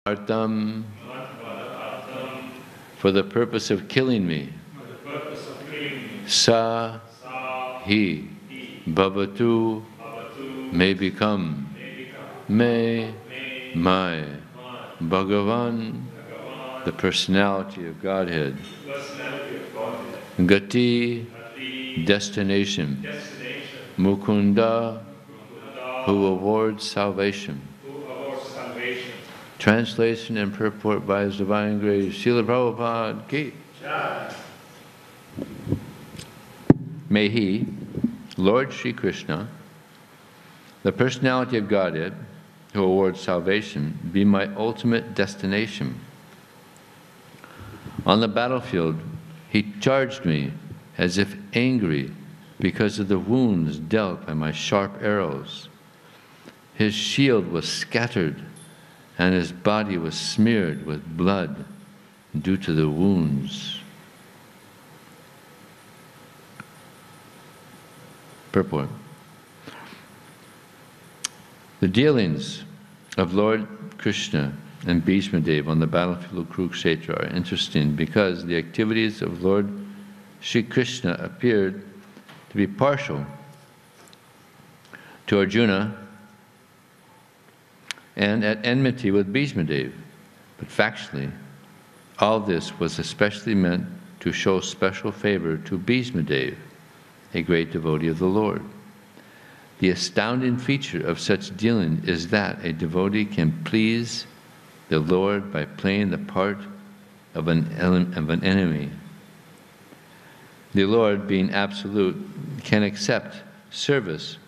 Artam, for the purpose of killing me. Sa, he, bhavatu, may become. May, my, Bhagavan, the personality of Godhead. Gati, destination. Mukunda, who awards salvation. Translation and purport by His Divine Grace, Srila Prabhupada Ki. May He, Lord Sri Krishna, the personality of Godhead, who awards salvation, be my ultimate destination. On the battlefield, He charged me as if angry because of the wounds dealt by my sharp arrows. His shield was scattered, and His body was smeared with blood due to the wounds. Purport. The dealings of Lord Krishna and Bhishma Dev on the battlefield of Kurukshetra are interesting because the activities of Lord Sri Krishna appeared to be partial to Arjuna and at enmity with Bhishma Dev. But factually, all this was especially meant to show special favor to Bhishma Dev, a great devotee of the Lord. The astounding feature of such dealing is that a devotee can please the Lord by playing the part of an enemy. The Lord, being absolute, can accept service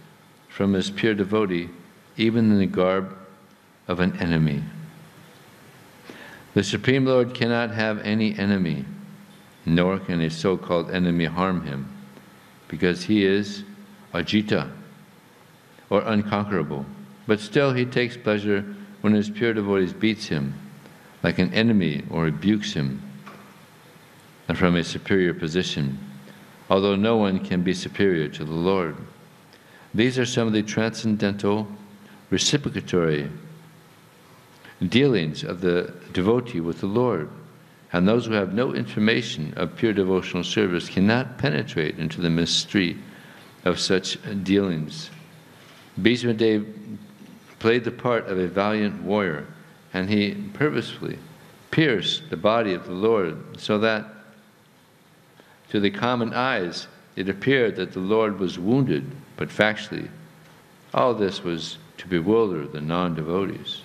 from His pure devotee even in the garb of an enemy. The Supreme Lord cannot have any enemy, nor can a so-called enemy harm Him, because He is Ajita, or unconquerable. But still He takes pleasure when His pure devotees beats Him, like an enemy, or rebukes Him, and from a superior position, although no one can be superior to the Lord. These are some of the transcendental, reciprocatory dealings of the devotee with the Lord, and those who have no information of pure devotional service cannot penetrate into the mystery of such dealings. Bhishma Dev played the part of a valiant warrior, and he purposefully pierced the body of the Lord so that to the common eyes it appeared that the Lord was wounded, but factually all this was to bewilder the non-devotees.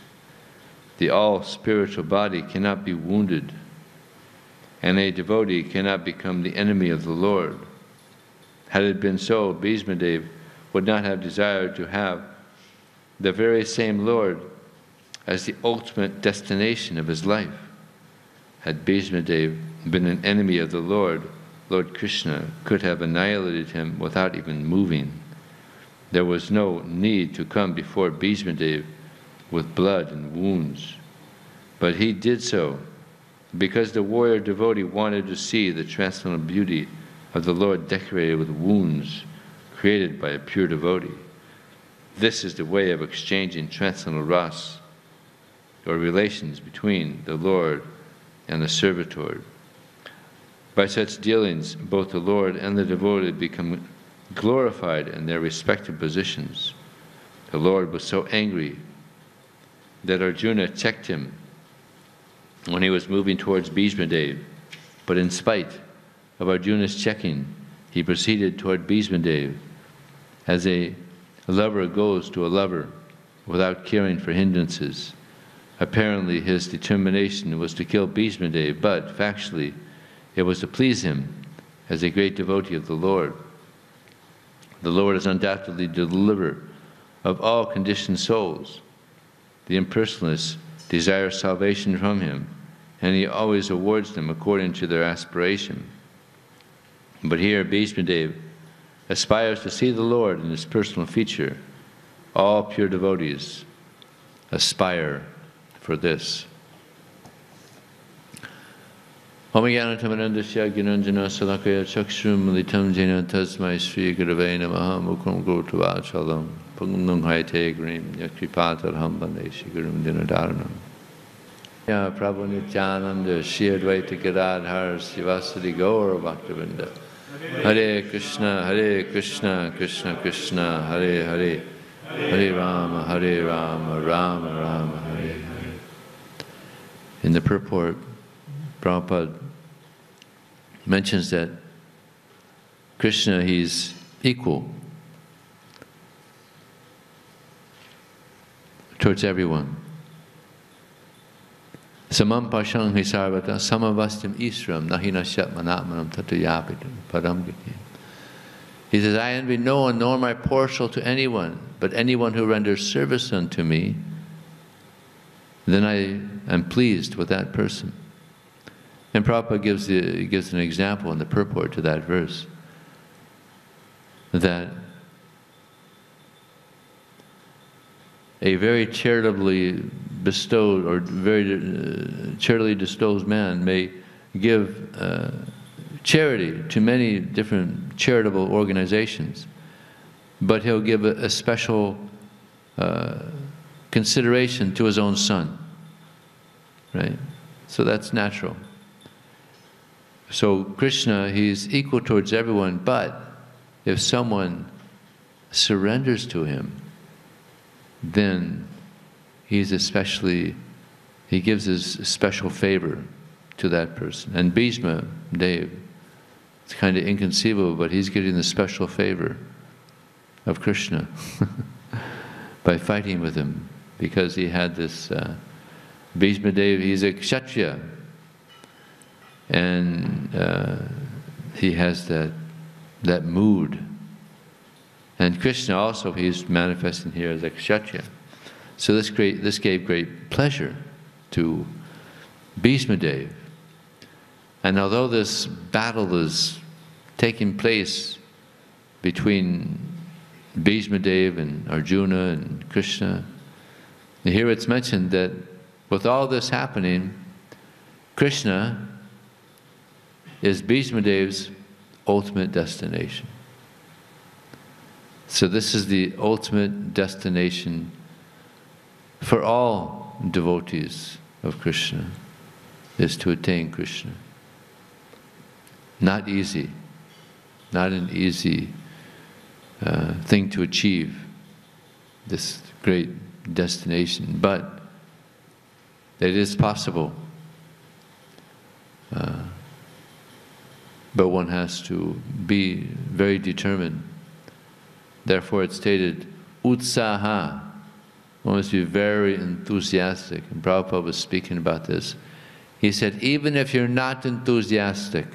The all-spiritual body cannot be wounded, and a devotee cannot become the enemy of the Lord. Had it been so, Bhishma Dev would not have desired to have the very same Lord as the ultimate destination of his life. Had Bhishma Dev been an enemy of the Lord, Lord Krishna could have annihilated him without even moving. There was no need to come before Bhishma Dev with blood and wounds. But he did so because the warrior devotee wanted to see the transcendental beauty of the Lord decorated with wounds created by a pure devotee. This is the way of exchanging transcendental ras, or relations between the Lord and the servitor. By such dealings, both the Lord and the devotee become glorified in their respective positions. The Lord was so angry that Arjuna checked him when he was moving towards Bhishma Dev, but in spite of Arjuna's checking, he proceeded toward Bhishma Dev as a lover goes to a lover without caring for hindrances. Apparently his determination was to kill Bhishma Dev, but factually it was to please him as a great devotee of the Lord. The Lord is undoubtedly the deliverer of all conditioned souls. The impersonalists desire salvation from Him, and He always awards them according to their aspiration. But here Bhishma Dev aspires to see the Lord in His personal feature. All pure devotees aspire for this. Omagyanatamanandasya Gyananjana Salakaya Chakshrum Militam Jena Tasmai Sri Gurave Namaha Mukam Gurtavachalam Pungnung Haite Grim Yakripatar Hambande Shigurum Dinadaranam. Prabhu Nityananda, Shri Advaita Gadadhar, Sivasadi Gaur Bhaktivinoda. Hare Krishna, Krishna Krishna, Hare Hare, Hare Rama, Rama Rama, Hare Hare. In the purport, Prabhupada mentions that Krishna, he's equal towards everyone. Samam pashang hi sarvata samavastim isram nahina shatmanatmanam tatayapitam paramgati. He says, I envy no one, nor am I partial to anyone, but anyone who renders service unto me, then I am pleased with that person. And Prabhupada gives an example in the purport to that verse, that a very charitably bestowed or very charitably disposed man may give charity to many different charitable organizations, but he'll give a special consideration to his own son, right? So that's natural. So Krishna, he's equal towards everyone, but if someone surrenders to him, then he gives his special favor to that person. And Bhishma, Dev, it's kind of inconceivable, but he's getting the special favor of Krishna by fighting with him, because he had this, Bhishma Dev, he's a Kshatriya, and he has that mood. And Krishna also, he's manifesting here as a Kshatriya. So this gave great pleasure to Bhishma Dev. And although this battle is taking place between Bhishma Dev and Arjuna and Krishna, here it's mentioned that with all this happening, Krishna is Bhishma Dev's ultimate destination. So this is the ultimate destination for all devotees of Krishna, is to attain Krishna. Not easy, not an easy thing to achieve, this great destination, but it is possible. But one has to be very determined. Therefore it's stated, utsaha. One must be very enthusiastic. And Prabhupada was speaking about this. He said, even if you're not enthusiastic,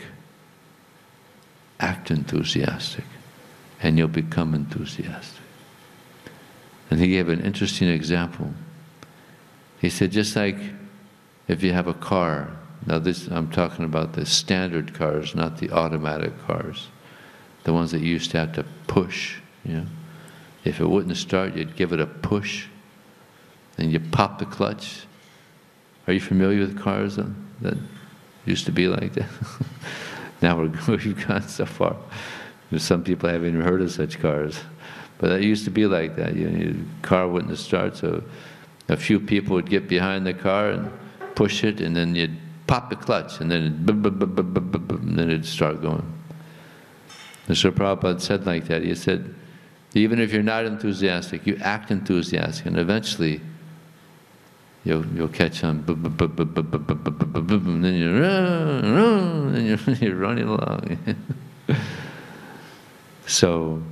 act enthusiastic, and you'll become enthusiastic. And he gave an interesting example. He said, just like if you have a car, now this, I'm talking about the standard cars, not the automatic cars, the ones that you used to have to push, you know. If it wouldn't start, you'd give it a push, and you pop the clutch. Are you familiar with cars that used to be like that? Now we've gone so far. There's some people haven't even heard of such cars. But it used to be like that. Your car wouldn't start, so a few people would get behind the car and push it, and then you'd pop the clutch, and then it'd start going. And so Prabhupada said like that. He said, even if you're not enthusiastic, you act enthusiastic, and eventually you'll catch on, and then you're running along. So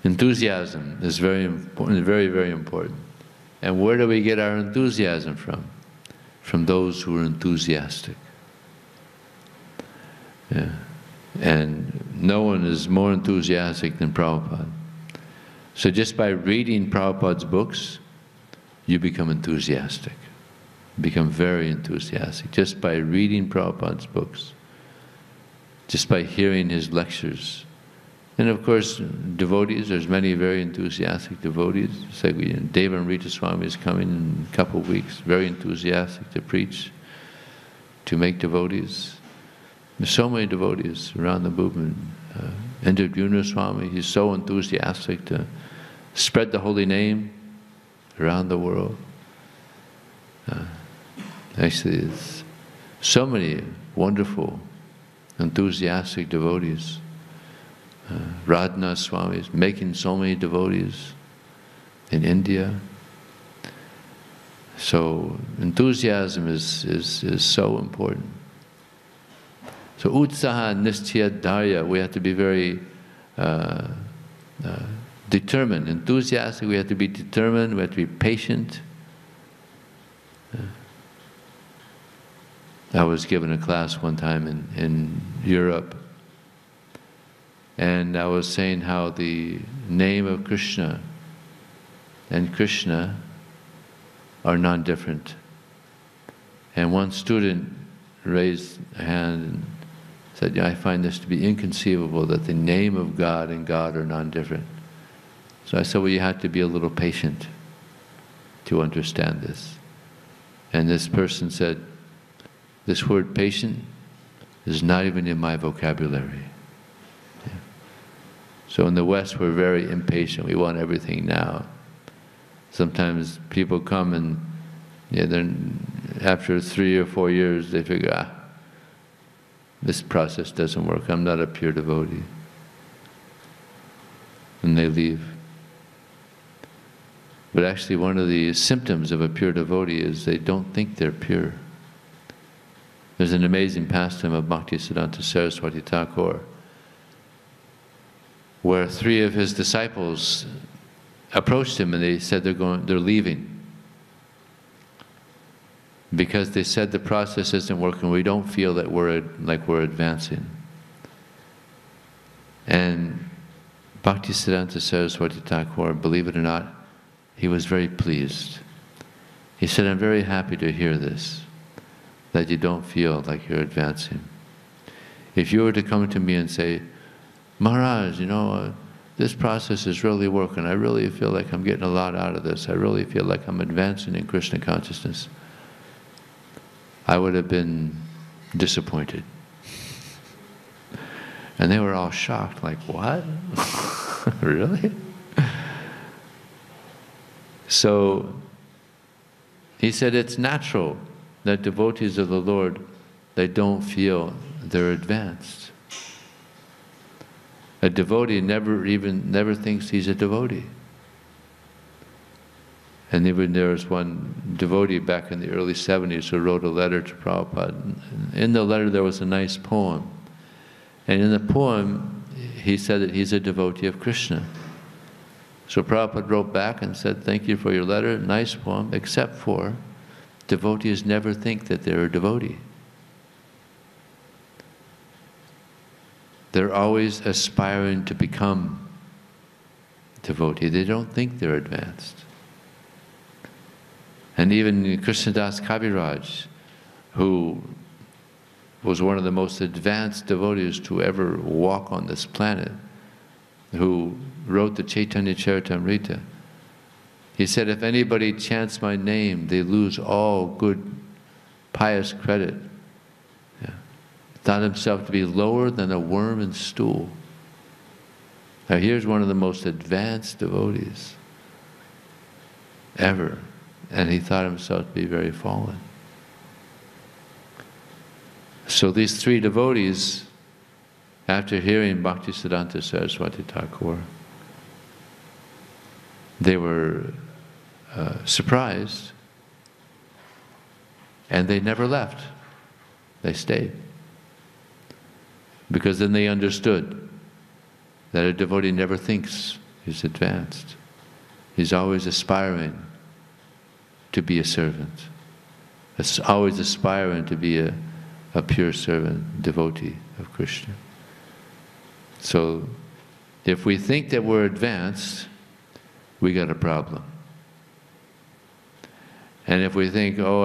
enthusiasm is very important, very, very important. And where do we get our enthusiasm from? From those who are enthusiastic. Yeah. And no one is more enthusiastic than Prabhupada. So just by reading Prabhupada's books, you become enthusiastic. Become very enthusiastic. Just by reading Prabhupada's books. Just by hearing his lectures. And of course, devotees, there's many very enthusiastic devotees. It's like Deva and Rita Swami is coming in a couple of weeks, very enthusiastic to preach, to make devotees. There's so many devotees around the movement. Indra Swami, he's so enthusiastic to spread the holy name around the world. Actually, it's so many wonderful, enthusiastic devotees. Radhanath Swami is making so many devotees in India. So enthusiasm is so important. So utsaha nishchaya dharya, we have to be very determined, enthusiastic. We have to be determined. We have to be patient. I was given a class one time in Europe, and I was saying how the name of Krishna and Krishna are non-different. And one student raised a hand and said, I find this to be inconceivable that the name of God and God are non-different. So I said, well, you have to be a little patient to understand this. And this person said, this word patient is not even in my vocabulary. Yeah. So in the West, we're very impatient. We want everything now. Sometimes people come and then after 3 or 4 years, they figure, this process doesn't work. I'm not a pure devotee. And they leave. But actually, one of the symptoms of a pure devotee is they don't think they're pure. There's an amazing pastime of Bhaktisiddhanta Saraswati Thakur, where 3 of his disciples approached him and they said they're leaving. Because they said the process isn't working, we don't feel that we're advancing. And Bhaktisiddhanta Saraswati Thakur, believe it or not, he was very pleased. He said, I'm very happy to hear this, that you don't feel like you're advancing. If you were to come to me and say, Maharaj, this process is really working. I really feel like I'm getting a lot out of this. I really feel like I'm advancing in Krishna consciousness. I would have been disappointed. And they were all shocked, like, what? Really? So, he said it's natural that devotees of the Lord, they don't feel they're advanced. A devotee never thinks he's a devotee. And even there was one devotee back in the early 70s who wrote a letter to Prabhupada. In the letter there was a nice poem. And in the poem, he said that he's a devotee of Krishna. So Prabhupada wrote back and said, thank you for your letter, nice poem, except for devotees never think that they're a devotee. They're always aspiring to become devotee. They don't think they're advanced. And even Krishnadas Kaviraj, who was one of the most advanced devotees to ever walk on this planet, who wrote the Chaitanya Charitamrita, he said, if anybody chants my name, they lose all good, pious credit. Yeah. Thought himself to be lower than a worm in stool. Now here's one of the most advanced devotees ever, and he thought himself to be very fallen. So these 3 devotees, after hearing Bhaktisiddhanta Saraswati Thakur, they were surprised, and they never left. They stayed. Because then they understood that a devotee never thinks he's advanced. He's always aspiring to be a servant. It's always aspiring to be a pure servant, devotee of Krishna. So, if we think that we're advanced, we got a problem. And if we think, oh,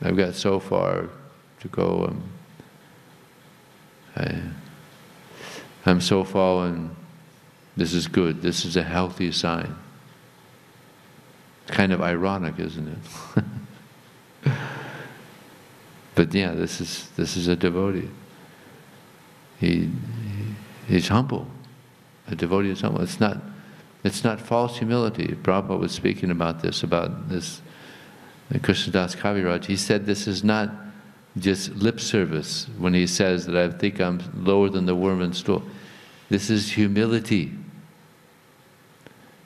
I've got so far to go, I'm so fallen, this is good, this is a healthy sign. Kind of ironic, isn't it? But yeah, this is a devotee. He's humble. A devotee is humble. It's not false humility. Prabhupada was speaking about this Krishnadas Kaviraj, he said this is not just lip service when he says that I think I'm lower than the worm and stool. This is humility.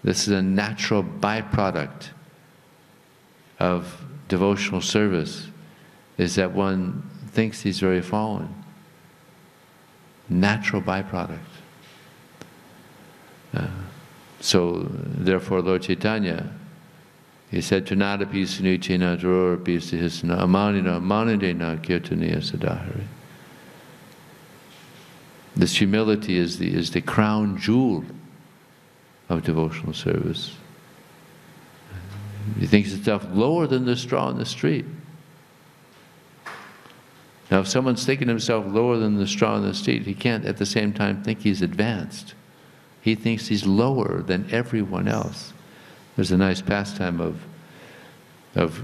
This is a natural byproduct of devotional service, is that one thinks he's very fallen. Natural byproduct. So, therefore, Lord Chaitanya, he said, Tunadapi sunichena drorapi sihisna amanina manadena kirtaniya sadahari. This humility is the crown jewel of devotional service. He thinks himself lower than the straw in the street. Now, if someone's thinking himself lower than the straw in the street, he can't at the same time think he's advanced. He thinks he's lower than everyone else. There's a nice pastime of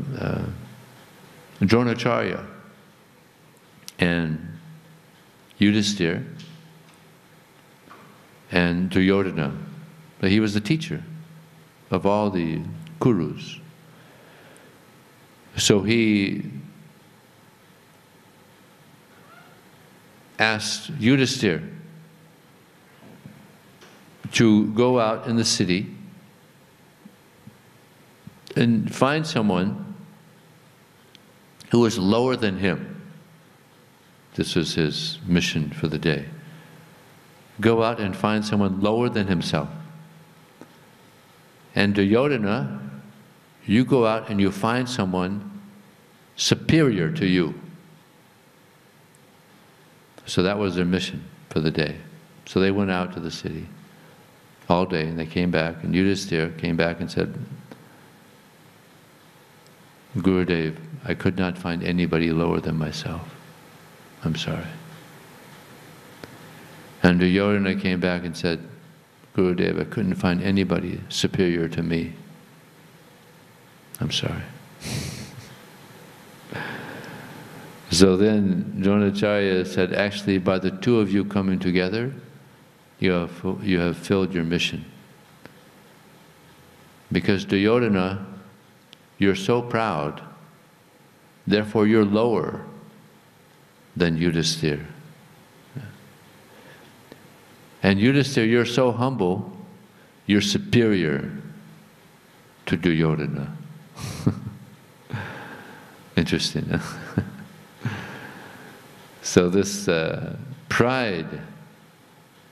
Dronacharya and Yudhisthira and Duryodhana. He was the teacher of all the Kurus. So he asked Yudhisthira to go out in the city and find someone who was lower than him. This was his mission for the day. Go out and find someone lower than himself. And Duryodhana, you go out and you find someone superior to you. So that was their mission for the day. So they went out to the city all day, and they came back, and Yudhisthira came back and said, Gurudev, I could not find anybody lower than myself. I'm sorry. And Duryodhana came back and said, Gurudev, I couldn't find anybody superior to me. I'm sorry. So then Dronacharya said, actually, by the two of you coming together, you have filled your mission. Because Duryodhana, you're so proud, therefore you're lower than Yudhisthira. And Yudhisthira, you're so humble, you're superior to Duryodhana. Interesting, huh? So this pride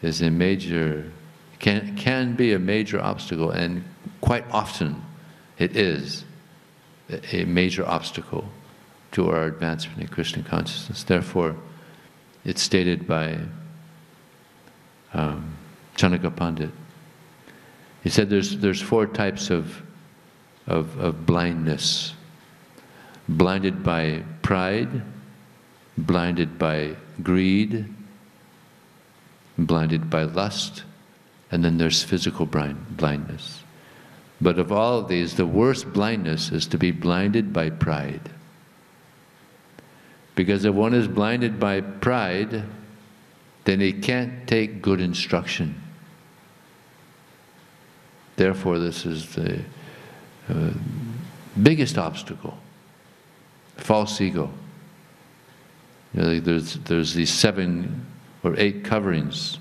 is a major, can be a major obstacle, and quite often it is a major obstacle to our advancement in Krishna consciousness. Therefore, it's stated by Chanaka Pandit. He said there's four types of blindness. Blinded by pride, blinded by greed, blinded by lust, and then there's physical blindness. But of all of these, the worst blindness is to be blinded by pride. Because if one is blinded by pride, then he can't take good instruction. Therefore, this is the biggest obstacle. False ego. You know, there's these 7 or 8 coverings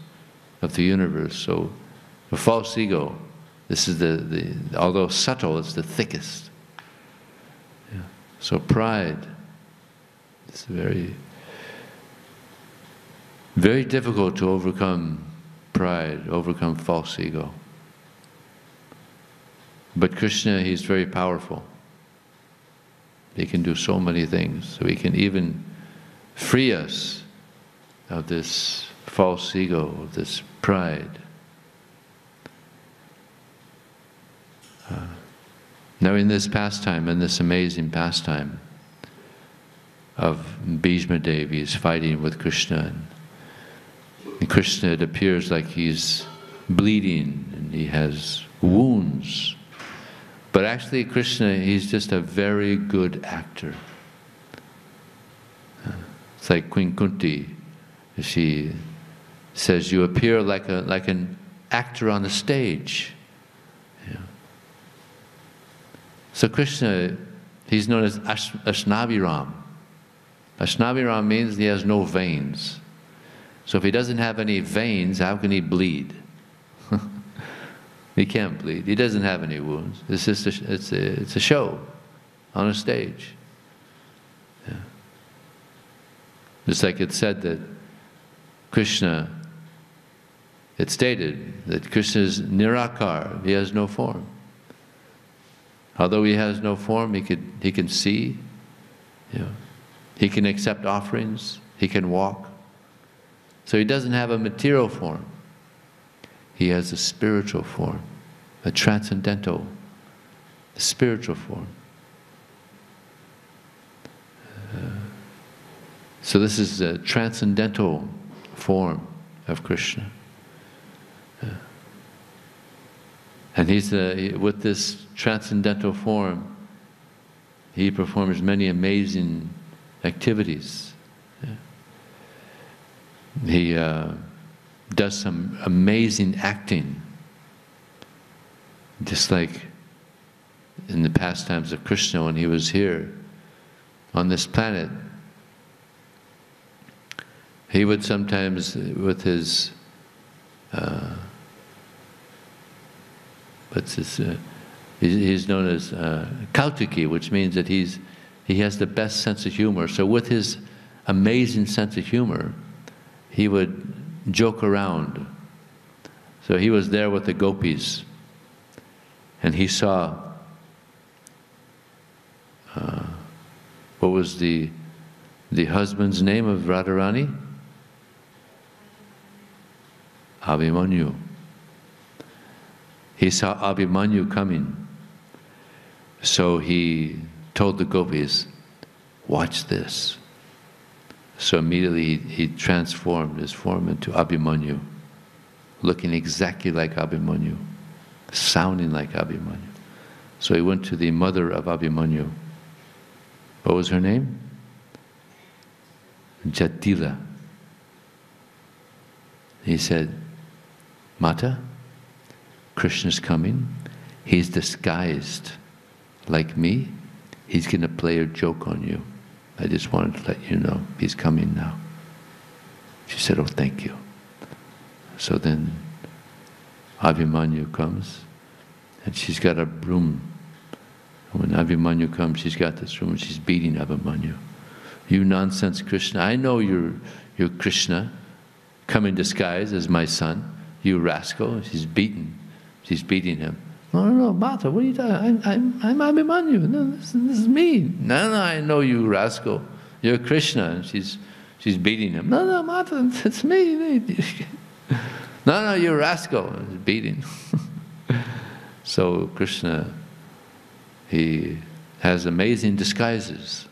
of the universe. So the false ego, this is although subtle, it's the thickest. Yeah. So pride, it's very, very difficult to overcome pride, overcome false ego. But Krishna, he's very powerful. He can do so many things. So he can even free us of this false ego, of this pride. Now in this pastime, in this amazing pastime of Bhishma Dev, he's fighting with Krishna. And Krishna, it appears like he's bleeding and he has wounds. But actually Krishna, he's just a very good actor. It's like Queen Kunti. She says, you appear like an actor on the stage. Yeah. So Krishna, He's known as Ashnaviram. Ashnaviram means he has no veins. So if he doesn't have any veins, how can he bleed? He can't bleed. He doesn't have any wounds. It's just it's a show on a stage. Yeah. Just like it said that Krishna, it stated that Krishna is nirakar, he has no form. Although he has no form, he can see, you know, he can accept offerings, he can walk. So he doesn't have a material form. He has a spiritual form, a transcendental, spiritual form. So this is a transcendental form of Krishna. And he's with this transcendental form, he performs many amazing activities. He does some amazing acting, just like in the pastimes of Krishna when he was here on this planet. He would sometimes, with his he's known as Kautiki, which means that he has the best sense of humor. So with his amazing sense of humor, he would joke around. So he was there with the gopis, and he saw what was the husband's name of Radharani? Abhimanyu. He saw Abhimanyu coming. So he told the gopis, watch this. So immediately he transformed his form into Abhimanyu, looking exactly like Abhimanyu, sounding like Abhimanyu. So he went to the mother of Abhimanyu. What was her name? Jatila. He said, Mata, Krishna's coming. He's disguised like me. He's going to play a joke on you. I just wanted to let you know he's coming now. She said, oh, thank you. So then Abhimanyu comes, and she's got a broom. When Abhimanyu comes, she's got this broom, and she's beating Abhimanyu. You nonsense Krishna, I know you're Krishna, come in disguise as my son, you rascal. She's beating him. No, Mata, what are you talking? I'm Abhimanyu. No, this is me. No, I know you rascal. You're Krishna. And she's beating him. No, Mata, it's me. No, you're rascal. He's beating. So Krishna, he has amazing disguises.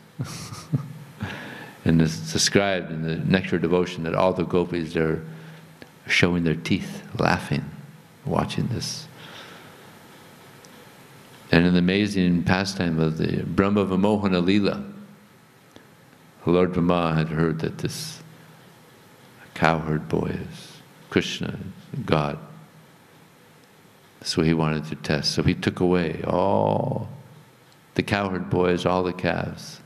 And it's described in the Nectar Devotion that all the gopis, they're showing their teeth, laughing, watching this. And an amazing pastime of the Brahma Vimohana Leela, Lord Brahma had heard that this cowherd boy is Krishna, God. So he wanted to test. So he took away all the cowherd boys, all the calves.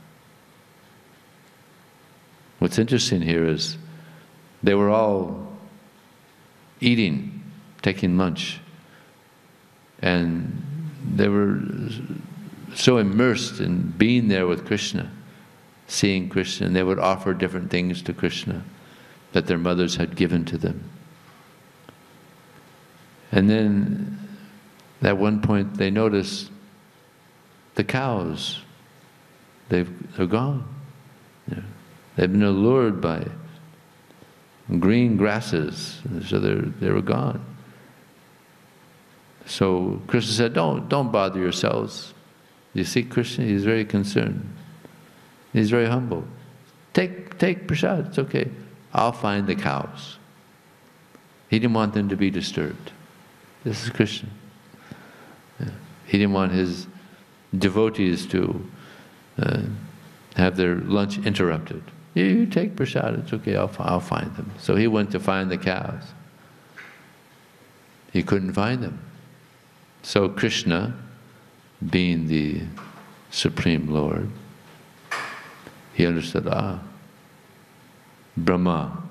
What's interesting here is they were all eating, taking lunch, and they were so immersed in being there with Krishna, seeing Krishna, and they would offer different things to Krishna that their mothers had given to them. And then at one point they noticed the cows, they're gone. They've been allured by green grasses, so they were gone. So Krishna said, don't bother yourselves. You see Krishna, he's very concerned. He's very humble. Take prasad, it's okay. I'll find the cows. He didn't want them to be disturbed. This is Krishna. Yeah. He didn't want his devotees to have their lunch interrupted. You take prasad, it's okay, I'll find them. So he went to find the cows. He couldn't find them. So Krishna, being the Supreme Lord. He understood, Brahma,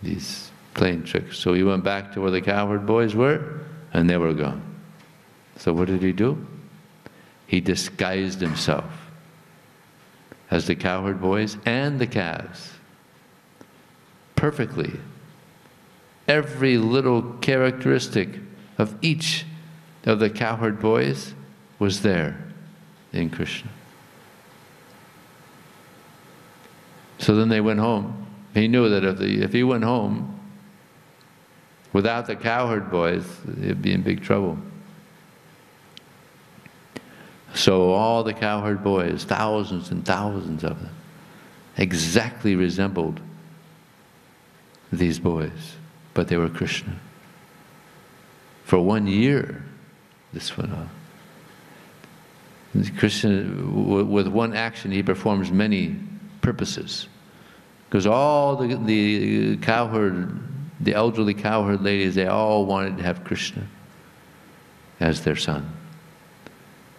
these playing tricks. So he went back to where the cowherd boys were, and they were gone. So what did he do? He disguised himself as the cowherd boys and the calves. Perfectly. Every little characteristic of each of the cowherd boys was there in Krishna. So then they went home. He knew that if he went home without the cowherd boys, he'd be in big trouble. So all the cowherd boys, thousands and thousands of them, exactly resembled these boys, but they were Krishna. For 1 year, this went on. Krishna, with one action, he performs many purposes. Because all the cowherd, the elderly cowherd ladies, they all wanted to have Krishna as their son.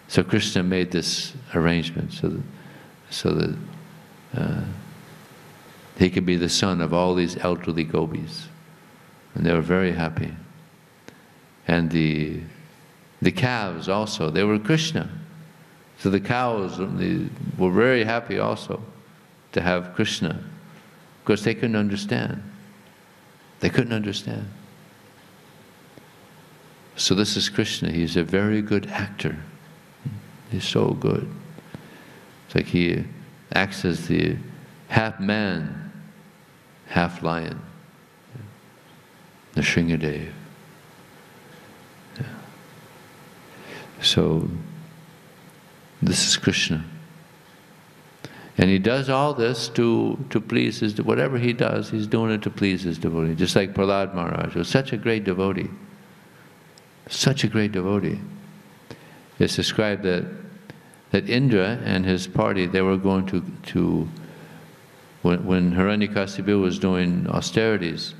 So Krishna made this arrangement so that he could be the son of all these elderly gopis. And they were very happy. And the calves also, they were Krishna. So the cows were very happy also to have Krishna. Because they couldn't understand. They couldn't understand. So this is Krishna. He's a very good actor. He's so good. It's like he acts as the half man, half lion. The Shringadev. Yeah. So this is Krishna. And he does all this to please his, whatever he does, he's doing it to please his devotee. Just like Prahlad Maharaj was such a great devotee. Such a great devotee. It's described that Indra and his party, they were going to when Hiranyakasipu was doing austerities,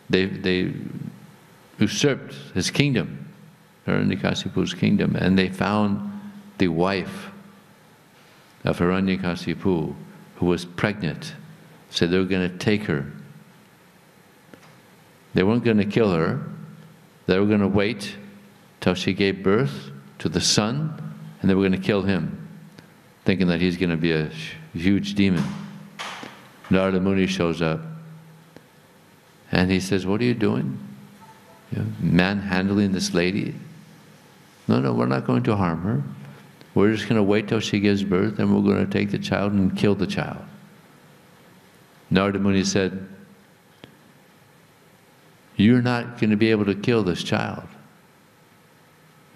they usurped his kingdom, Hiranyakasipu's kingdom, and they found the wife of Hiranyakasipu, who was pregnant. So they were going to take her. They weren't going to kill her. They were going to wait till she gave birth to the son, and they were going to kill him, thinking that he's going to be a huge demon. Narada Muni shows up, and he says, "What are you doing? You know, manhandling this lady? No, we're not going to harm her. We're just going to wait till she gives birth, and we're going to take the child and kill the child." Narada Muni said, "You're not going to be able to kill this child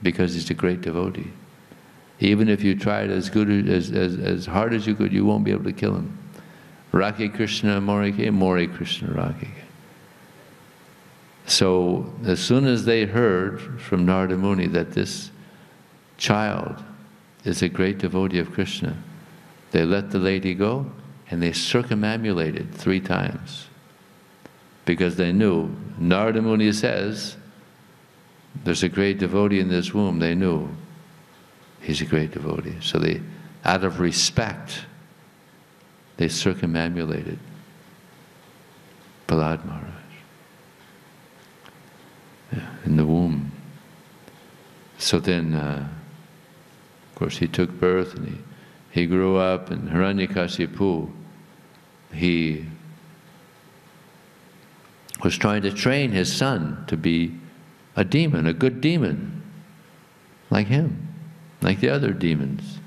because he's a great devotee. Even if you tried as hard as you could, you won't be able to kill him. Rakhe Krishna Morike, More Krishna Rakhe." So as soon as they heard from Narada Muni that this child is a great devotee of Krishna, they let the lady go and they circumambulated 3 times. Because they knew, Narada Muni says, there's a great devotee in this womb. They knew he's a great devotee. So they, out of respect, they circumambulated Prahlad Maharaj in the womb. So then, of course, he took birth and he grew up, and Hiranyakasipu, he was trying to train his son to be a demon, a good demon, like him, like the other demons.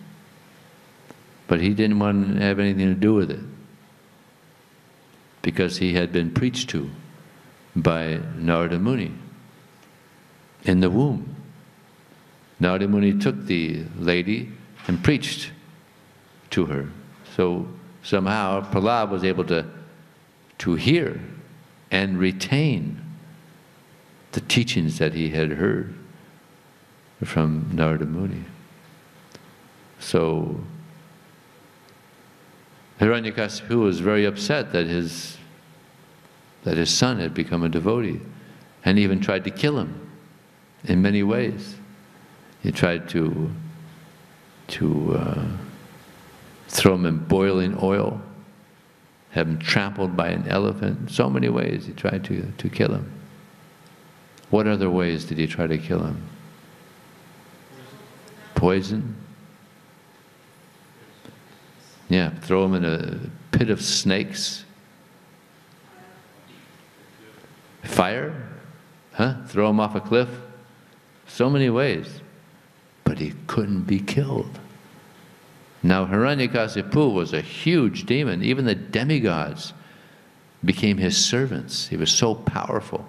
But he didn't want to have anything to do with it, because he had been preached to by Narada Muni in the womb. Narada Muni took the lady and preached to her. So somehow Prahlad was able to hear and retain the teachings that he had heard from Narada Muni. So Hiranyakasipu was very upset that his son had become a devotee, and even tried to kill him in many ways. He tried to throw him in boiling oil, have him trampled by an elephant. So many ways he tried to kill him. What other ways did he try to kill him? Poison? Yeah, throw him in a pit of snakes. Fire? Huh? Throw him off a cliff? So many ways. But he couldn't be killed. Now Hiranyakasipu was a huge demon. Even the demigods became his servants. He was so powerful.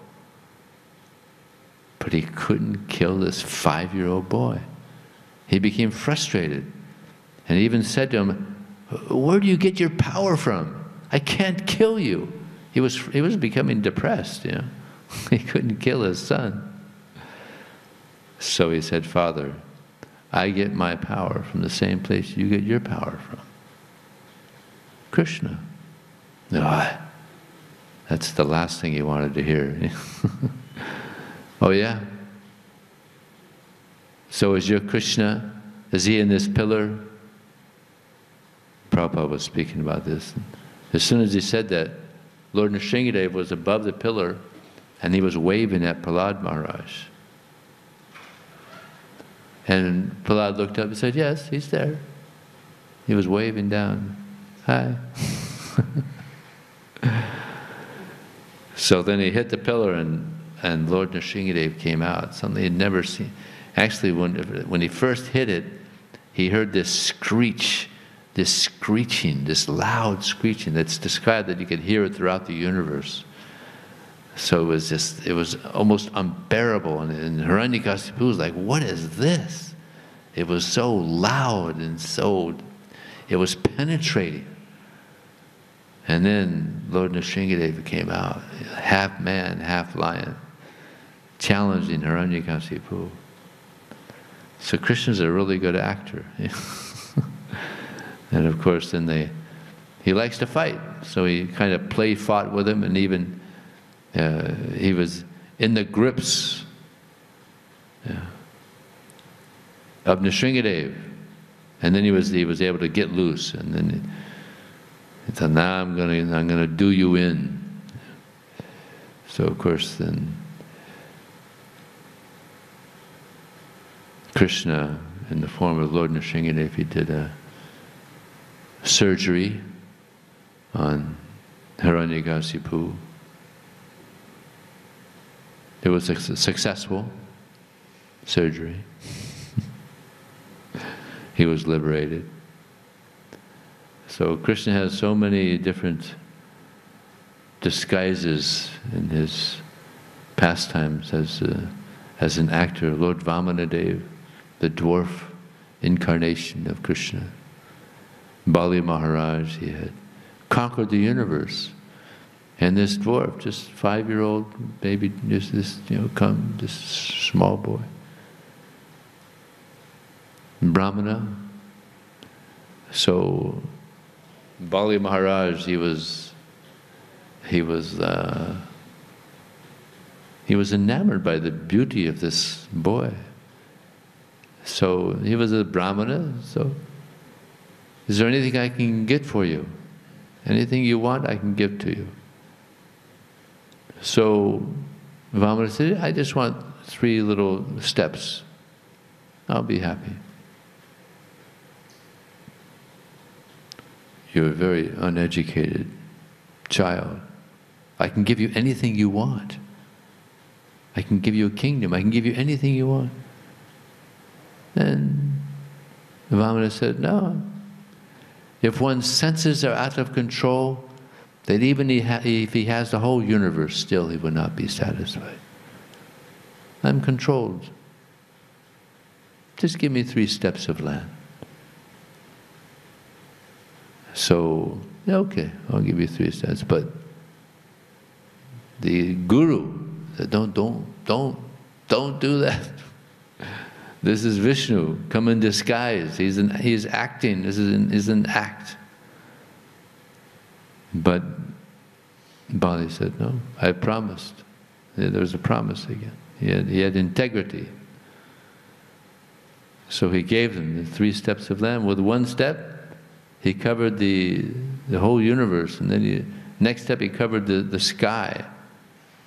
But he couldn't kill this 5-year-old boy. He became frustrated. And he even said to him, "Where do you get your power from? I can't kill you." He was becoming depressed, you know. He couldn't kill his son. So he said, "Father, I get my power from the same place you get your power from. Krishna." Oh, that's the last thing he wanted to hear. Oh yeah? So is your Krishna, is he in this pillar? Prabhupada was speaking about this. As soon as he said that, Lord Nrsingadev was above the pillar and he was waving at Prahlad Maharaj. And Prahlad looked up and said, "Yes, he's there." He was waving down. "Hi." So then he hit the pillar and Lord Nrsingadev came out, something he'd never seen. Actually, when he first hit it, he heard this screech, this screeching, this loud screeching that's described that you could hear it throughout the universe. So it was almost unbearable. And Hiranyakasipu was like, "What is this?" It was so loud and it was penetrating. And then Lord Nrsingadev came out, half man, half lion, challenging Hiranyakasipu. So Krishna's a really good actor. And of course then he likes to fight. So he kind of fought with him, and even he was in the grips of Nrsingadev. And then he was able to get loose, and then he thought, "Now I'm gonna do you in." So of course then Krishna, in the form of Lord Nrsingadev, he did a surgery on Hiranyakasipu. It was a successful surgery. He was liberated. So Krishna has so many different disguises in his pastimes as an actor. Lord Vamanadev, the dwarf incarnation of Krishna. Bali Maharaj, he had conquered the universe. And this dwarf, just 5-year-old baby, just this, this small boy. Brahmana. So Bali Maharaj, he was enamored by the beauty of this boy. So he was a Brahmana, so is there anything I can get for you? Anything you want, I can give to you. So Vamana said, "I just want 3 little steps. I'll be happy." "You're a very uneducated child. I can give you anything you want. I can give you a kingdom. I can give you anything you want." And Vamana said, "No. If one's senses are out of control, that even if he has the whole universe, still he would not be satisfied. I'm controlled. Just give me 3 steps of land." So, okay, I'll give you 3 steps. But the guru said, don't do that. This is Vishnu, come in disguise. He's acting. This is an act. But Bali said, "No, I promised." There was a promise again. He had integrity. So he gave them the 3 steps of lamb. With 1 step, he covered the whole universe, and then next step he covered the sky.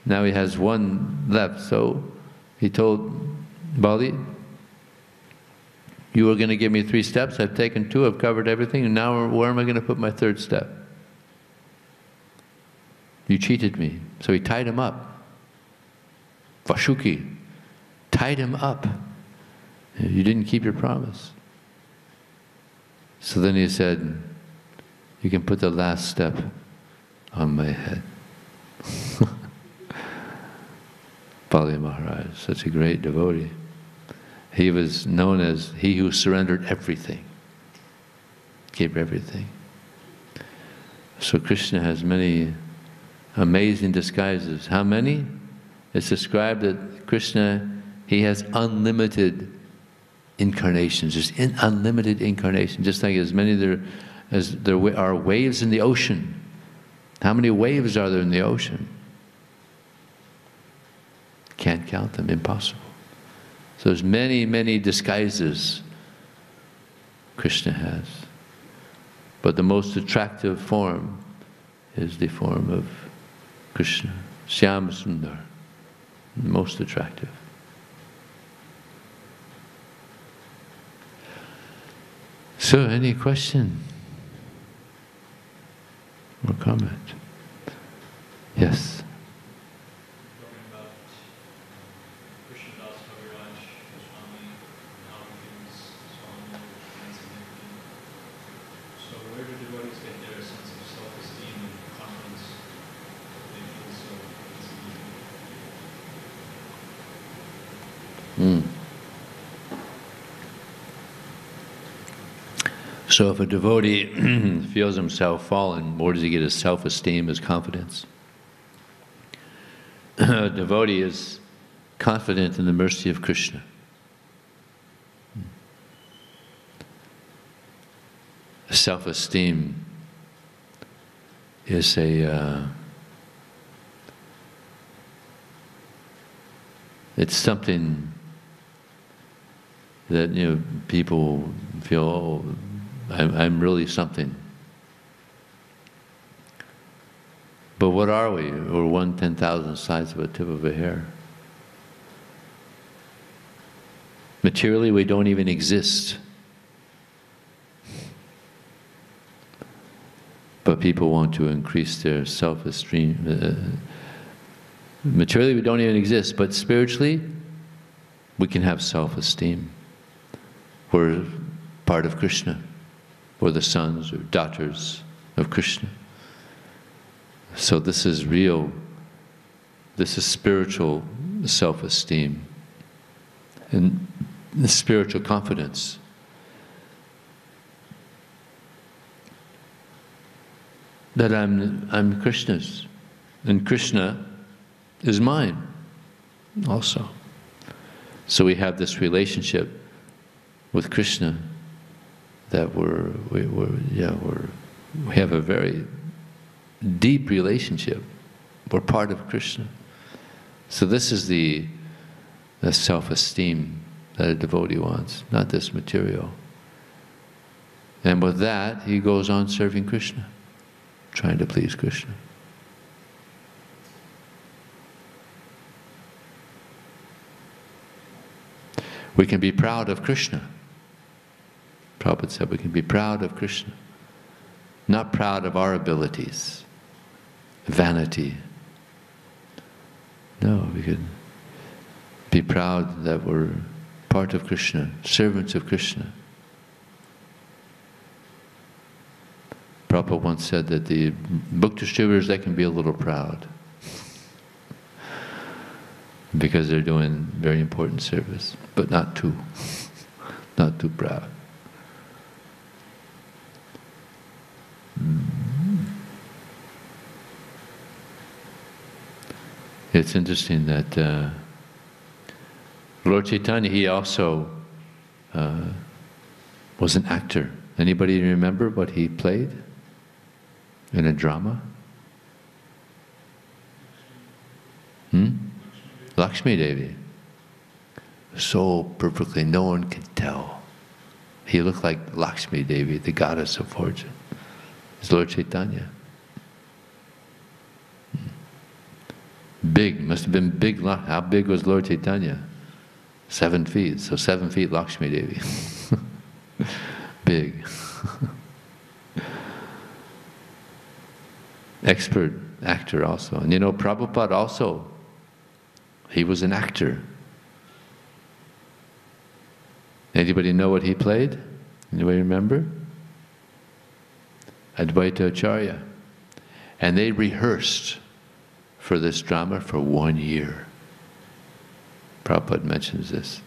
Now he has 1 left. So he told Bali, you were going to give me 3 steps, I've taken 2, I've covered everything, and now where am I going to put my 3rd step? You cheated me. So he tied him up. Vashuki tied him up. You didn't keep your promise. So then he said, you can put the last step on my head. Bali Maharaj, such a great devotee. He was known as he who surrendered everything, gave everything. So Krishna has many amazing disguises. How many? It's described that Krishna, he has unlimited incarnations, just unlimited incarnations, just like as many as there are waves in the ocean. How many waves are there in the ocean? Can't count them, impossible. So there's many, many disguises Krishna has. But the most attractive form is the form of Krishna, Shyama Sundar, the most attractive. So, any question or comment? Yes. So if a devotee feels himself fallen, where does he get his self-esteem, his confidence? A devotee is confident in the mercy of Krishna. Self-esteem is it's something that, people feel, oh, I'm really something. But what are we? We're 1/10,000th size of a tip of a hair. Materially, we don't even exist. But people want to increase their self-esteem. Materially, we don't even exist, but spiritually, we can have self-esteem. We're part of Krishna. We're the sons or daughters of Krishna. So this is real, this is spiritual self-esteem and spiritual confidence. That I'm Krishna's, and Krishna is mine also. So we have this relationship with Krishna that we have a very deep relationship. We're part of Krishna. So this is the self-esteem that a devotee wants, not this material. And with that, he goes on serving Krishna, trying to please Krishna. We can be proud of Krishna. Prabhupada said we can be proud of Krishna, not proud of our abilities, vanity. No, we could be proud that we're part of Krishna, servants of Krishna. Prabhupada once said that the book distributors, they can be a little proud because they're doing very important service, but not too proud. It's interesting that Lord Chaitanya, he also was an actor. Anybody remember what he played in a drama? Lakshmi Devi. So perfectly, no one can tell. He looked like Lakshmi Devi, the goddess of fortune. It's Lord Chaitanya. Big, must have been big. How big was Lord Chaitanya? 7 feet, so 7 feet Lakshmi Devi. Big. Expert actor also. And you know, Prabhupada also, he was an actor. Anybody know what he played? Anybody remember? Advaita Acharya. And they rehearsed for this drama for 1 year. Prabhupada mentions this.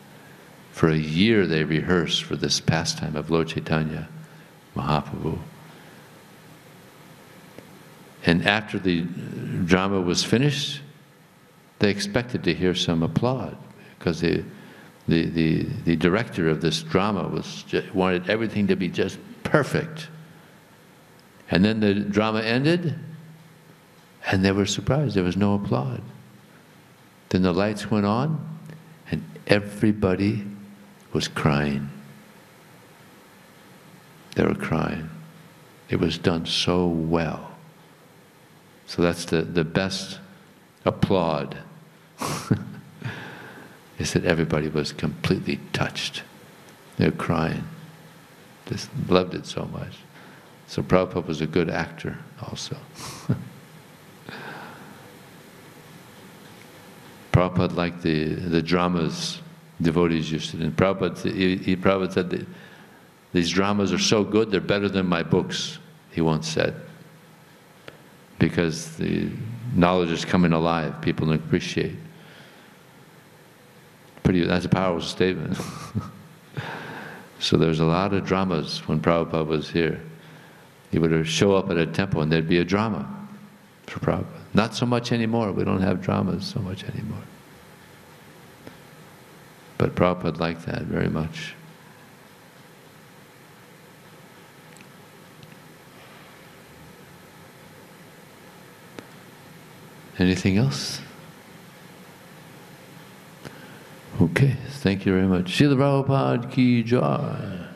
For a year they rehearsed for this pastime of Lord Chaitanya Mahaprabhu. And after the drama was finished, they expected to hear some applaud, because the director of this drama wanted everything to be just perfect. And then the drama ended, and they were surprised. There was no applaud. Then the lights went on, and everybody was crying. They were crying. It was done so well. So that's the best applaud. Is that everybody was completely touched. They were crying. Just loved it so much. So Prabhupada was a good actor also. Prabhupada liked the dramas devotees used to do. Prabhupada said that these dramas are so good, they're better than my books, he once said. Because the knowledge is coming alive, people don't appreciate. That's a powerful statement. So there's a lot of dramas when Prabhupada was here. He would show up at a temple and there'd be a drama for Prabhupada. Not so much anymore, we don't have dramas so much anymore. But Prabhupada liked that very much. Anything else? Okay, thank you very much. Srila Prabhupada ki jai.